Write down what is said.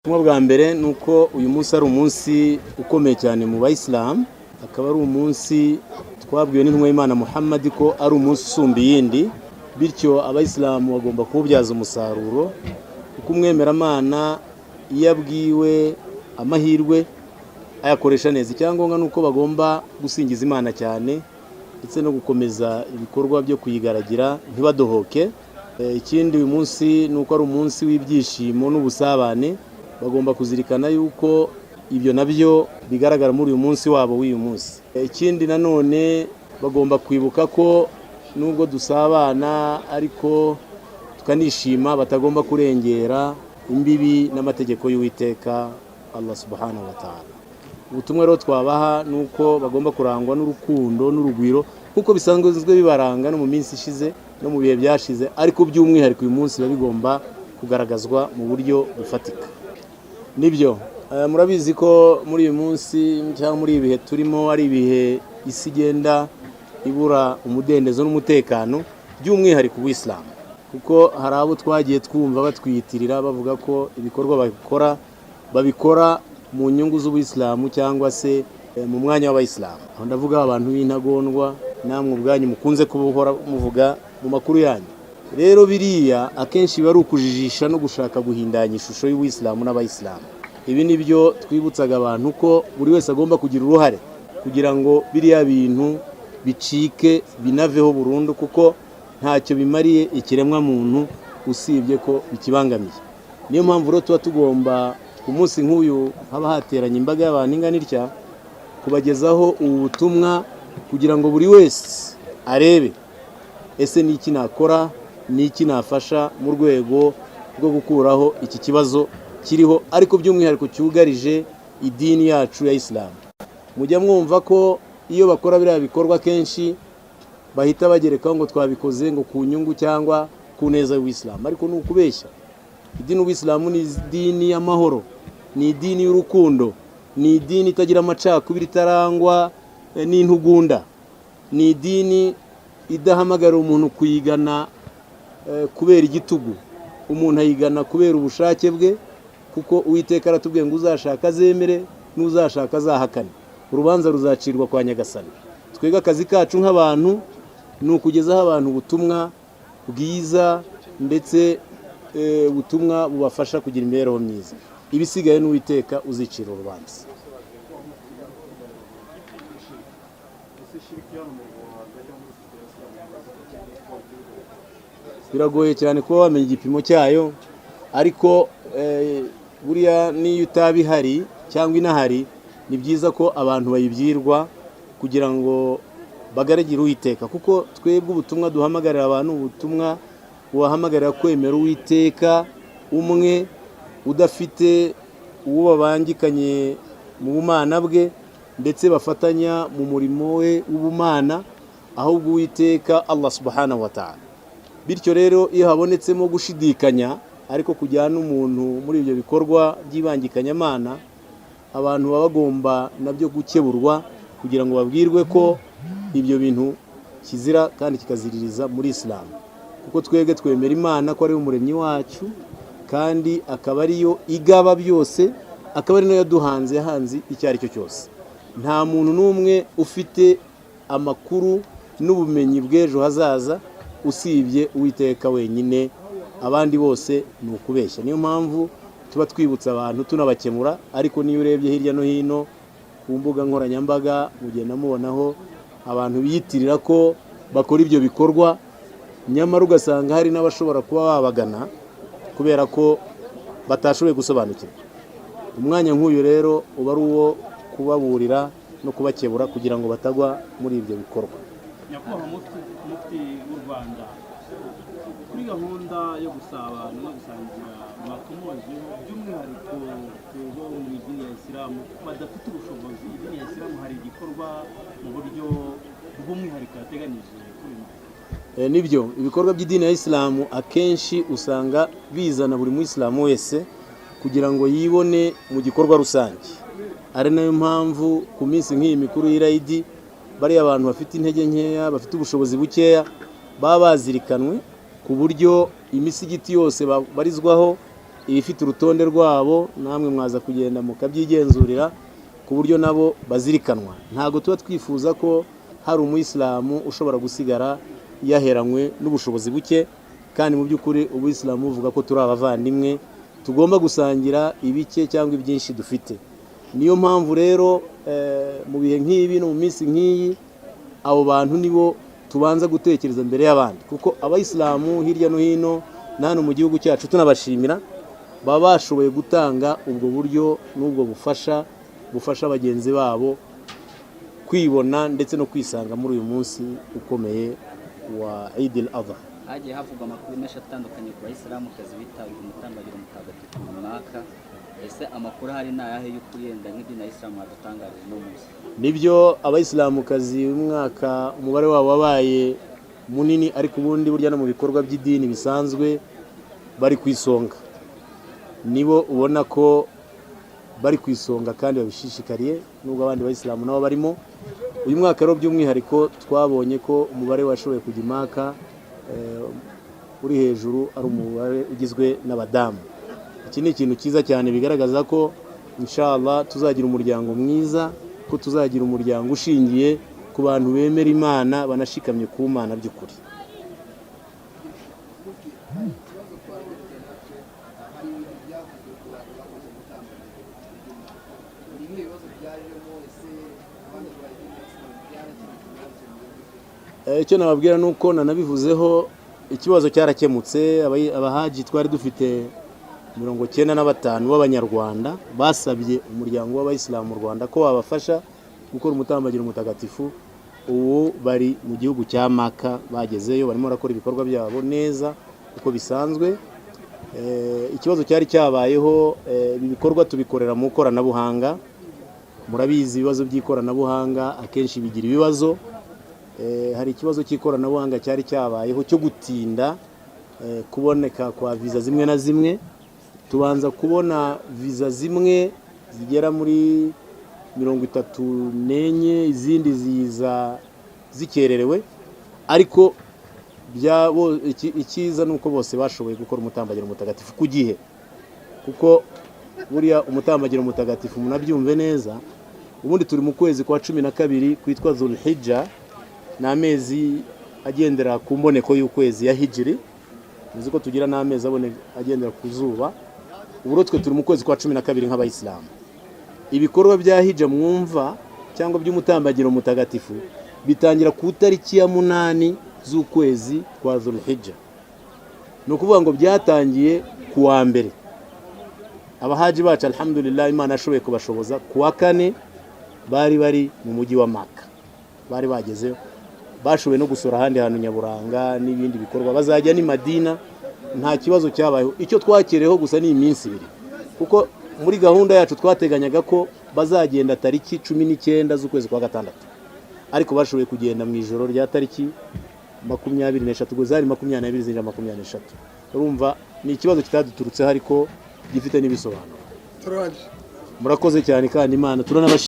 Ubutumwa bwa mbere ni uko uyu munsi ari umunsi ukomeye cyane mu bayisilamu, akaba ari umunsi twabwiwe n'intumwa y'Imana Muhammad ko ari umunsi usumba iyindi, bityo abayisilamu bagomba kuwubyaza umusaruro kuko umwemeramana iyo abwiwe amahirwe ayakoresha neza. Icyangombwa ni uko bagomba gusingiza Imana cyane ndetse no gukomeza ibikorwa byo kuyigaragira ntibadohoke. Ikindi uyu munsi ni uko ari umunsi w'ibyishimo n'ubusabane, bagomba kuzirikana yuko ibyo nabyo bigaragara muri uyu munsi wabo w'uyu munsi. Ikindi nanone bagomba kwibuka ko nubwo dusabana ariko tukanishima, batagomba kurengera imbibi n'amategeko y'Uwiteka Allah subhanahu wa ta'ala. Ubutumwa rero twabaha ni uko bagomba kurangwa n'urukundo n'urugwiro kuko bisanzwe bibaranga no mu minsi ishize no mu bihe byashize, ariko by'umwihariko uyu munsi biba bigomba kugaragazwa mu buryo bufatika. Nibyo murabizi ko muri uyu munsi cyangwa muri ibihe turimo ari ibihe isi igenda ibura umudendezo n'umutekano, by'umwihariko w'Islam, kuko hari abo twagiye twumva batwiyitirira bavuga ko ibikorwa babikora mu nyungu z'Ubuislamu cyangwa se mu mwanya w'Abayisilamu. Aho ndavuga abantu b'intagondwa, namwe ubwanyu mukunze kubuhora muvuga mu makuru yanyu. Rero biriya akenshi biba ari ukujijisha no gushaka guhindanya ishusho y'Ubuislamu n'Abayisilamu. Ibi nibyo twibutsaga abantu ko buri wese agomba kugira uruhare kugira ngo biriya bintu bicike binaveho burundu, kuko ntacyo bimariye ikiremwa muntu usibye ko bikibangamiye. Niyo mpamvu rero tuba tugomba ku munsi nk'uyu haba hateranye imbaga y'abantu ingana itya kubagezaho ubu butumwa kugira ngo buri wese arebe ese ni iki nakora, ni iki nafasha mu rwego rwo gukuraho iki kibazo kiriho ariko by'umwihariko cyugarije idini yacu ya Islam. Mujya mwumva ko iyo bakora biriya bikorwa kenshi bahita bagerekaho ngo twabikoze ngo ku nyungu cyangwa ku neza y'Islam, ariko ni ukubeshya. Idini y'Islam ni idini y'amahoro, ni idini y'urukundo, ni idini itagira amacakubiri, itarangwa n'intugunda, ni idini idahamagarira umuntu kuyigana kubera igitugu, umuntu ayigana kubera ubushake bwe, kuko Uwiteka aratubwiye ngo uzashaka azemere n'uzashaka azahakane, urubanza ruzacirwa kwa Nyagasani. Twega akazi kacu nk'abantu ni ukugezaho abantu ubutumwa bwiza ndetse ubutumwa bubafasha kugira imibereho myiza. Ibisigaye n'Uwiteka uzicira urubanza. Biragoye cyane kuba wamenya igipimo cyayo, ariko buriya niyo utabihari cyangwa inahari, ni byiza ko abantu bayibyirwa kugira ngo bagaragire Uwiteka, kuko twebwe ubutumwa duhamagarira abantu, ubutumwa buhamagarira kwemera Uwiteka umwe udafite uwo babangikanye mu bumana bwe ndetse bafatanya mu murimo we w'ubumana, ahubwo Uwiteka Allah subhanahu wa ta'ala. Bityo rero iyo habonetsemo gushidikanya ariko kujyana umuntu muri ibyo bikorwa by'ibangikanyamana, abantu baba bagomba nabyo gukeburwa kugira ngo babwirwe ko ibyo bintu kizira kandi kikaziririza muri Islam, kuko twebwe twemera Imana ko ari umuremyi wacu kandi akaba ariyo igaba byose, akaba ari nayo yaduhanze icyo ari cyo cyose. Nta muntu n'umwe ufite amakuru n'ubumenyi bw'ejo hazaza usibye Uwiteka wenyine, abandi bose ni ukubeshya. Niyo mpamvu tuba twibutsa abantu tunabakemura, ariko niyo urebye hirya no hino ku mbuga nkoranyambaga mugenda mubonaho abantu biyitirira ko bakora ibyo bikorwa, nyamara ugasanga hari n'abashobora kuba babagana kubera ko batashoboye gusobanukirwa. Umwanya nk'uyu rero uba ari uwo kubaburira no kubakebura kugira ngo batagwa muri ibyo bikorwa. Nyakubahwa Mufti w'u Rwanda, kuri gahunda yo gusabana no gusangira mwakomojeho by'umwihariko bo mu idini ya Isilamu badafite ubushobozi, idini ya Isilamu hari igikorwa mu buryo bw'umwihariko yateganije kuri mwe? Nibyo, ibikorwa by'idini ya Isilamu akenshi usanga bizana buri Muislamu wese kugira ngo yibone mu gikorwa rusange. Ari nayo mpamvu ku minsi nk'iyi mikuru y'Eid bari abantu bafite intege nkeya, bafite ubushobozi bukeya, baba bazirikanwe ku buryo imisigiti yose barizwaho ibifite urutonde rwabo, namwe mwaza kugenda mukabyigenzurira ku buryo nabo bazirikanwa. Ntago tuba twifuza ko hari umuyisilamu ushobora gusigara yaheranywe n'ubushobozi buke, kandi mu by'ukuri ubuyisilamu buvuga ko turi abavandimwe tugomba gusangira ibike cyangwa ibyinshi dufite. Niyo mpamvu rero mu bihe nk'ibi no mu minsi nk'iyi abo bantu nibo tubanza gutekereza mbere y'abandi, kuko abayisilamu hirya no hino na hano mu gihugu cyacu tunabashimira baba bashoboye gutanga ubwo buryo n'ubwo bufasha bagenzi babo kwibona ndetse no kwisanga muri uyu munsi ukomeye wa Eid al-Adha. Hagiye havugwa amakuru menshi atandukanye ku bayisilamukazi bitabiriye umutambagiro mutagatifu runaka. Ese amakuru hari n'ayahe y'ukuri yenda nk'idini ya Islam yadutangarije no munsi? Nibyo, abayisilamukazi umwaka umubare wabo wabaye munini, ariko ubundi burya no mu bikorwa by'idini bisanzwe bari ku isonga. Nibo ubona ko bari ku isonga kandi babishishikariye, nubwo abandi bayisilamu nabo barimo. Uyu mwaka rero by'umwihariko twabonye ko umubare washoboye kujya Maka uri hejuru ari umubare ugizwe n'abadamu. Iki ni ikintu cyiza cyane bigaragaza ko inshallah tuzagira umuryango mwiza, ko tuzagira umuryango ushingiye ku bantu bemera Imana banashikamye ku Mana by'ukuri. Icyo nababwira nuko nanabivuzeho, ikibazo cyarakemutse. Abahaji twari dufite 95 b'abanyarwanda basabye umuryango w'abayisilamu mu Rwanda ko babafasha gukora umutambagiro mutagatifu. Ubu bari mu gihugu cya Maka, bagezeyo barimo barakora ibikorwa byabo neza uko bisanzwe. Ikibazo cyari cyabayeho, ibi bikorwa tubikorera mu koranabuhanga. Murabizi ibibazo by'ikoranabuhanga akenshi bigira ibibazo. Hari ikibazo cy'ikoranabuhanga cyari cyabayeho cyo gutinda kuboneka kwa viza zimwe na zimwe. Tubanza kubona viza zimwe zigera muri 34, izindi ziza zikererewe, ariko ikiza nuko bose bashoboye gukora umutambagiro mutagatifu ku gihe, kuko buriya umutambagiro mutagatifu munabyumve neza, ubundi turi mu kwezi kwa 12 kwitwa Zulhijja, n'amezi agendera ku mboneko y'ukwezi ya Hijri. Uzi ko tugira n'amezi agendera ku zuba. Uburo twe turi mu kwezi kwa 12 nk'abayisilamu. Ibikorwa bya Hijja mwumva cyangwa by'umutambagiro mutagatifu bitangira ku tariki ya 8 z'ukwezi kwa Zulhijja. No kuvuga ngo byatangiye ku wa mbere. Abahaji bacu alhamdulillah Imana ashoboye kubashoboza ku wa 4 bari mu mujyi wa Maka. Bari bagezeyo, bashoboye no gusura ahandi hantu nyaburanga n'ibindi bikorwa. Bazajya ni Madina, nta kibazo cyabayeho. Icyo twakereho gusa ni iminsi 2, kuko muri gahunda yacu twateganyaga ko bazagenda tariki 19 z'ukwezi kwa 6, ariko bashoboye kugenda mu ijoro rya tariki 23 guzari 22 zinja 23. Urumva ni ikibazo kitaduturutse ariko gifite n'ibisobanuro. Murakoze cyane kandi Imana turanabashimira.